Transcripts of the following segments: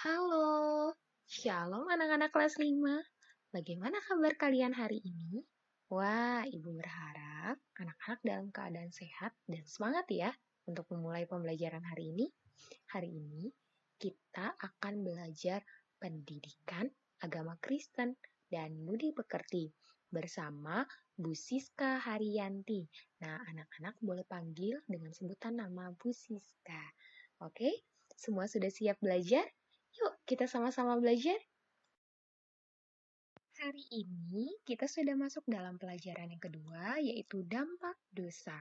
Halo, Shalom anak-anak kelas 5. Bagaimana kabar kalian hari ini? Wah, Ibu berharap anak-anak dalam keadaan sehat dan semangat ya untuk memulai pembelajaran hari ini. Hari ini kita akan belajar pendidikan agama Kristen dan budi pekerti bersama Bu Siska Haryanti. Nah, anak-anak boleh panggil dengan sebutan nama Bu Siska. Oke, semua sudah siap belajar? Yuk, kita sama-sama belajar. Hari ini kita sudah masuk dalam pelajaran yang kedua, yaitu dampak dosa.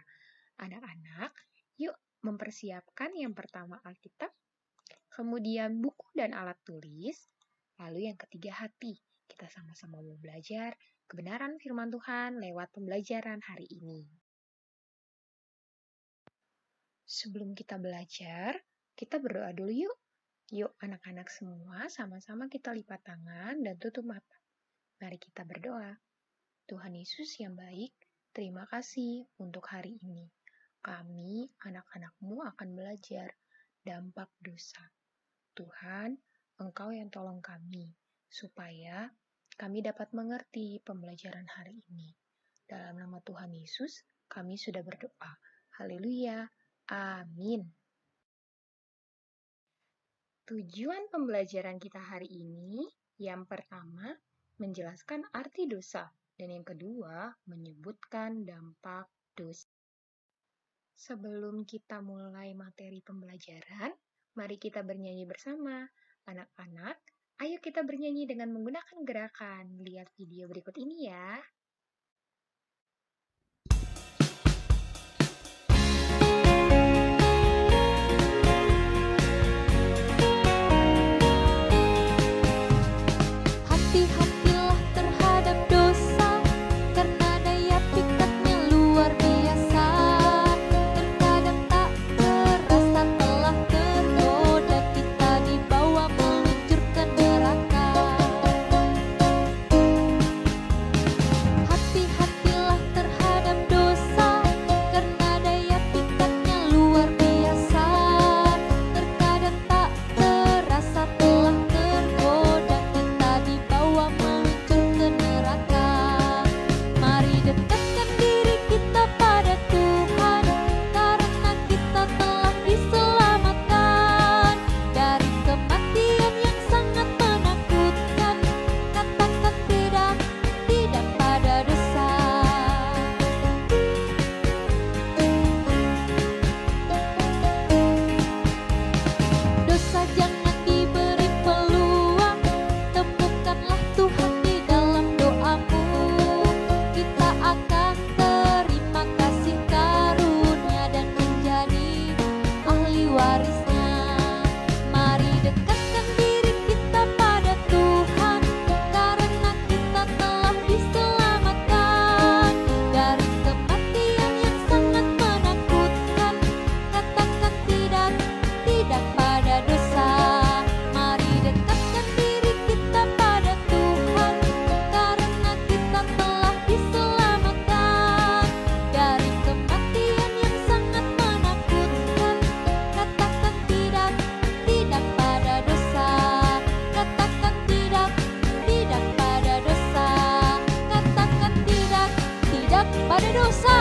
Anak-anak, yuk mempersiapkan yang pertama Alkitab, kemudian buku dan alat tulis, lalu yang ketiga hati. Kita sama-sama mau belajar kebenaran firman Tuhan lewat pembelajaran hari ini. Sebelum kita belajar, kita berdoa dulu yuk. Yuk anak-anak semua sama-sama kita lipat tangan dan tutup mata. Mari kita berdoa. Tuhan Yesus yang baik, terima kasih untuk hari ini. Kami, anak-anak-Mu akan belajar dampak dosa. Tuhan, Engkau yang tolong kami, supaya kami dapat mengerti pembelajaran hari ini. Dalam nama Tuhan Yesus, kami sudah berdoa. Haleluya. Amin. Tujuan pembelajaran kita hari ini, yang pertama, menjelaskan arti dosa, dan yang kedua, menyebutkan dampak dosa. Sebelum kita mulai materi pembelajaran, mari kita bernyanyi bersama. Anak-anak, ayo kita bernyanyi dengan menggunakan gerakan. Lihat video berikut ini ya. Hati-hatilah terhadap dosa, karena daya pikatnya luar biasa. Terkadang tak terasa telah tergoda, kita dibawa meluncur ke neraka. Hati-hatilah terhadap dosa, karena daya pikatnya luar biasa. Terkadang tak terasa telah tergoda, kita dibawa meluncur ke neraka. Mari dekatkan diri kita pada Tuhan, karena kita telah diselamatkan dari kematian yang sangat menakutkan. Katakan tidak, tidak pada dosa. Dosa jangan diberi peluang, temukanlah Tuhan di dalam doamu. Kita akan terima kasih karunia dan menjadi ahli warisnya. Mari dekatkan diri kita pada Tuhan, karena kita telah diselamatkan dari kematian yang sangat menakutkan. Katakan tidak, tidak pada dosa. Mari dekatkan diri kita pada Tuhan, karena kita telah diselamatkan dari kematian yang sangat menakutkan. Katakan tidak, tidak pada dosa. Katakan tidak, tidak pada dosa. Katakan tidak, tidak pada dosa.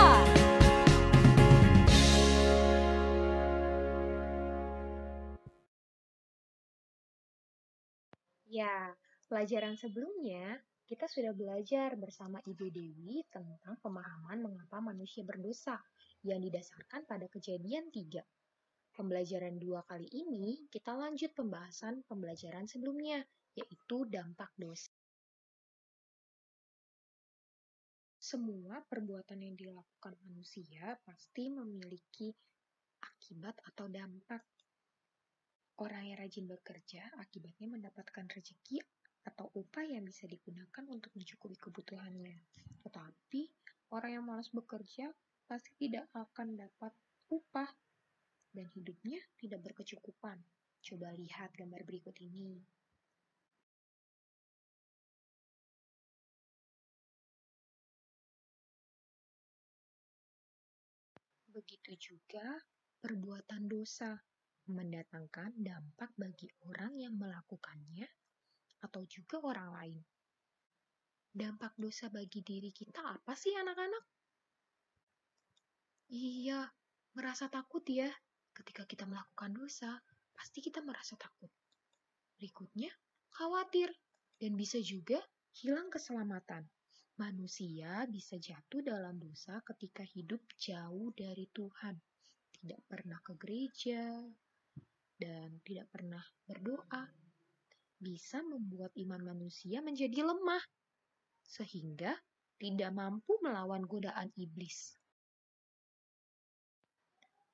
Ya, pelajaran sebelumnya kita sudah belajar bersama Ibu Dewi tentang pemahaman mengapa manusia berdosa yang didasarkan pada Kejadian 3. Pembelajaran 2 kali ini kita lanjut pembahasan pembelajaran sebelumnya, yaitu dampak dosa. Semua perbuatan yang dilakukan manusia pasti memiliki akibat atau dampak. Orang yang rajin bekerja akibatnya mendapatkan rezeki atau upah yang bisa digunakan untuk mencukupi kebutuhannya. Tetapi orang yang malas bekerja pasti tidak akan dapat upah dan hidupnya tidak berkecukupan. Coba lihat gambar berikut ini. Begitu juga perbuatan dosa. mendatangkan dampak bagi orang yang melakukannya atau juga orang lain. Dampak dosa bagi diri kita apa sih anak-anak? Iya, merasa takut ya. Ketika kita melakukan dosa, pasti kita merasa takut. Berikutnya, khawatir dan bisa juga hilang keselamatan. Manusia bisa jatuh dalam dosa ketika hidup jauh dari Tuhan, tidak pernah ke gereja, dan tidak pernah berdoa. Bisa membuat iman manusia menjadi lemah, sehingga tidak mampu melawan godaan iblis.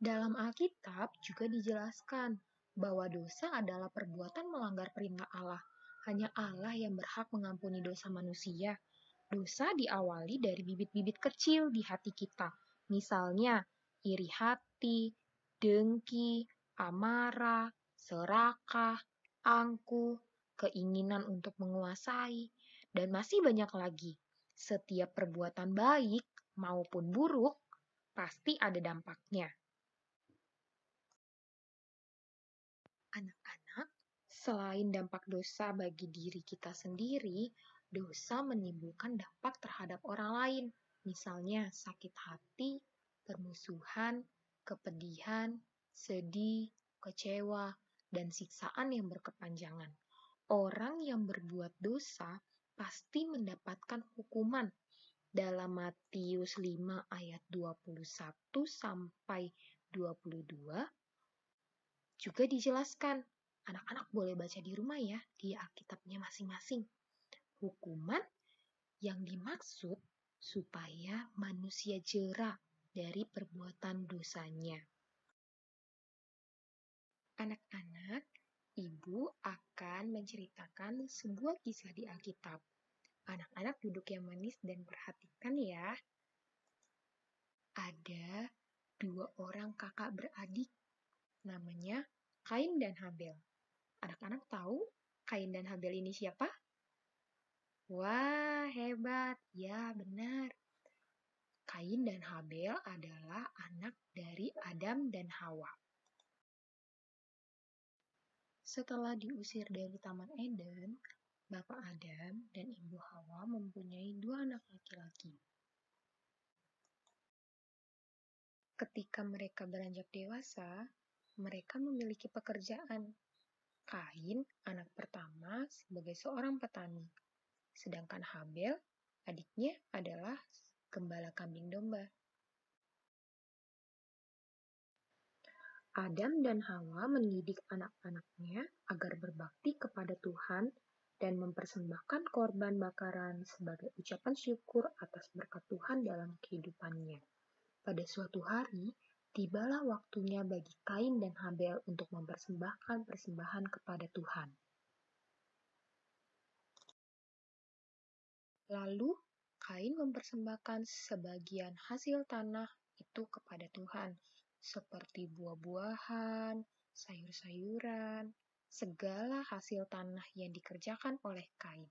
Dalam Alkitab juga dijelaskan bahwa dosa adalah perbuatan melanggar perintah Allah. Hanya Allah yang berhak mengampuni dosa manusia. Dosa diawali dari bibit-bibit kecil di hati kita. Misalnya, iri hati, dengki, amarah, serakah, angkuh, keinginan untuk menguasai, dan masih banyak lagi. Setiap perbuatan baik maupun buruk pasti ada dampaknya. Anak-anak, selain dampak dosa bagi diri kita sendiri, dosa menimbulkan dampak terhadap orang lain. Misalnya sakit hati, permusuhan, kepedihan, sedih, kecewa, dan siksaan yang berkepanjangan. Orang yang berbuat dosa pasti mendapatkan hukuman. Dalam Matius 5 ayat 21 sampai 22, juga dijelaskan, anak-anak boleh baca di rumah ya, di Alkitabnya masing-masing. Hukuman yang dimaksud supaya manusia jera dari perbuatan dosanya. Anak-anak, Ibu akan menceritakan sebuah kisah di Alkitab. Anak-anak duduk yang manis dan perhatikan ya. Ada dua orang kakak beradik, namanya Kain dan Habel. Anak-anak tahu Kain dan Habel ini siapa? Wah, hebat. Ya, benar. Kain dan Habel adalah anak dari Adam dan Hawa. Setelah diusir dari Taman Eden, Bapak Adam dan Ibu Hawa mempunyai dua anak laki-laki. Ketika mereka beranjak dewasa, mereka memiliki pekerjaan. Kain, anak pertama, sebagai seorang petani. Sedangkan Habel, adiknya adalah gembala kambing domba. Adam dan Hawa mendidik anak-anaknya agar berbakti kepada Tuhan dan mempersembahkan korban bakaran sebagai ucapan syukur atas berkat Tuhan dalam kehidupannya. Pada suatu hari, tibalah waktunya bagi Kain dan Habel untuk mempersembahkan persembahan kepada Tuhan. Lalu, Kain mempersembahkan sebagian hasil tanah itu kepada Tuhan, seperti buah-buahan, sayur-sayuran, segala hasil tanah yang dikerjakan oleh Kain.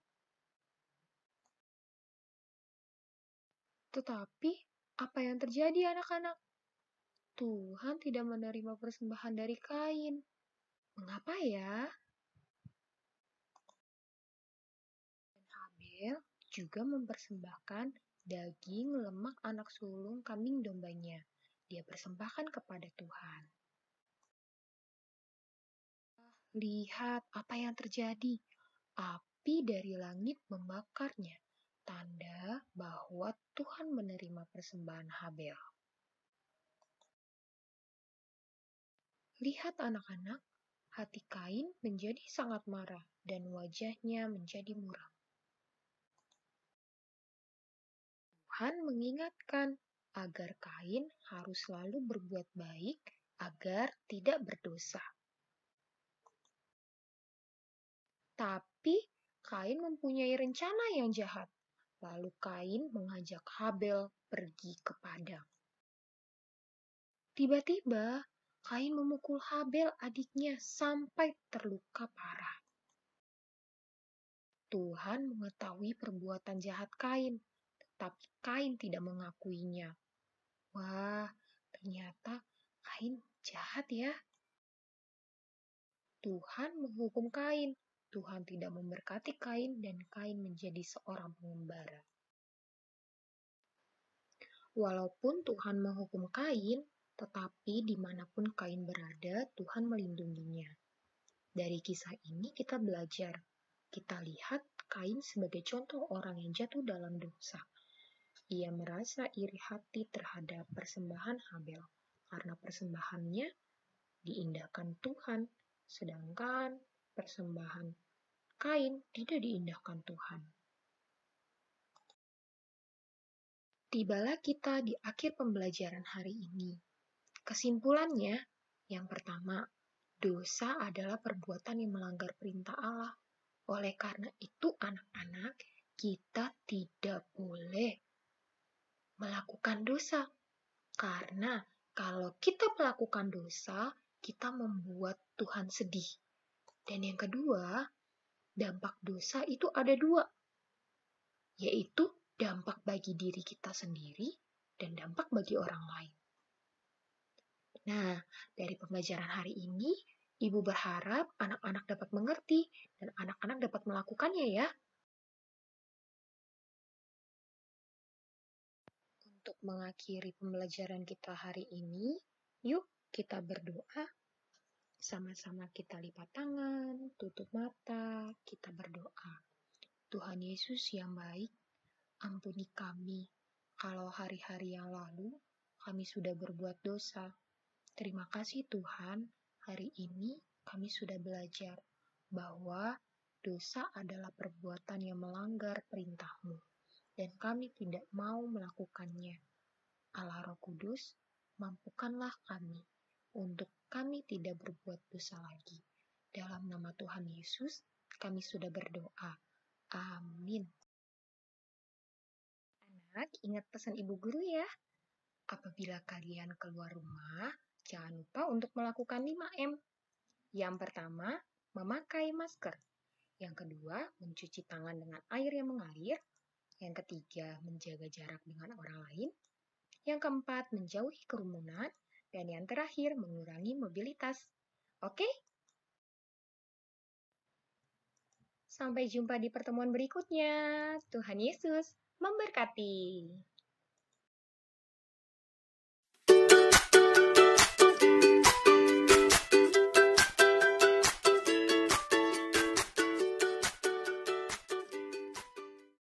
Tetapi, apa yang terjadi anak-anak? Tuhan tidak menerima persembahan dari Kain. Mengapa ya? Dan Habel juga mempersembahkan daging lemak anak sulung kambing dombanya. Dia persembahkan kepada Tuhan. Lihat apa yang terjadi. Api dari langit membakarnya. Tanda bahwa Tuhan menerima persembahan Habel. Lihat anak-anak, hati Kain menjadi sangat marah dan wajahnya menjadi muram. Tuhan mengingatkan agar Kain harus selalu berbuat baik agar tidak berdosa. Tapi Kain mempunyai rencana yang jahat. Lalu Kain mengajak Habel pergi ke padang. Tiba-tiba Kain memukul Habel adiknya sampai terluka parah. Tuhan mengetahui perbuatan jahat Kain, tetapi Kain tidak mengakuinya. Wah, ternyata Kain jahat ya. Tuhan menghukum Kain. Tuhan tidak memberkati Kain dan Kain menjadi seorang pengembara. Walaupun Tuhan menghukum Kain, tetapi dimanapun Kain berada, Tuhan melindunginya. Dari kisah ini kita belajar. Kita lihat Kain sebagai contoh orang yang jatuh dalam dosa. Ia merasa iri hati terhadap persembahan Habel, karena persembahannya diindahkan Tuhan, sedangkan persembahan Kain tidak diindahkan Tuhan. Tibalah kita di akhir pembelajaran hari ini. Kesimpulannya, yang pertama, dosa adalah perbuatan yang melanggar perintah Allah. Oleh karena itu, anak-anak, kita tidak boleh melakukan dosa. Karena kalau kita melakukan dosa, kita membuat Tuhan sedih. Dan yang kedua, dampak dosa itu ada dua, yaitu dampak bagi diri kita sendiri dan dampak bagi orang lain. Nah, dari pembelajaran hari ini, Ibu berharap anak-anak dapat mengerti dan anak-anak dapat melakukannya ya. Untuk mengakhiri pembelajaran kita hari ini, yuk kita berdoa. Sama-sama kita lipat tangan, tutup mata, kita berdoa. Tuhan Yesus yang baik, ampuni kami kalau hari-hari yang lalu kami sudah berbuat dosa. Terima kasih Tuhan, hari ini kami sudah belajar bahwa dosa adalah perbuatan yang melanggar perintah-Mu, dan kami tidak mau melakukannya. Allah Roh Kudus, mampukanlah kami untuk kami tidak berbuat dosa lagi. Dalam nama Tuhan Yesus, kami sudah berdoa. Amin. Anak, ingat pesan ibu guru ya. Apabila kalian keluar rumah, jangan lupa untuk melakukan 5M. Yang pertama, memakai masker. Yang kedua, mencuci tangan dengan air yang mengalir. Yang ketiga, menjaga jarak dengan orang lain. Yang keempat, menjauhi kerumunan. Dan yang terakhir, mengurangi mobilitas. Oke? Sampai jumpa di pertemuan berikutnya. Tuhan Yesus memberkati.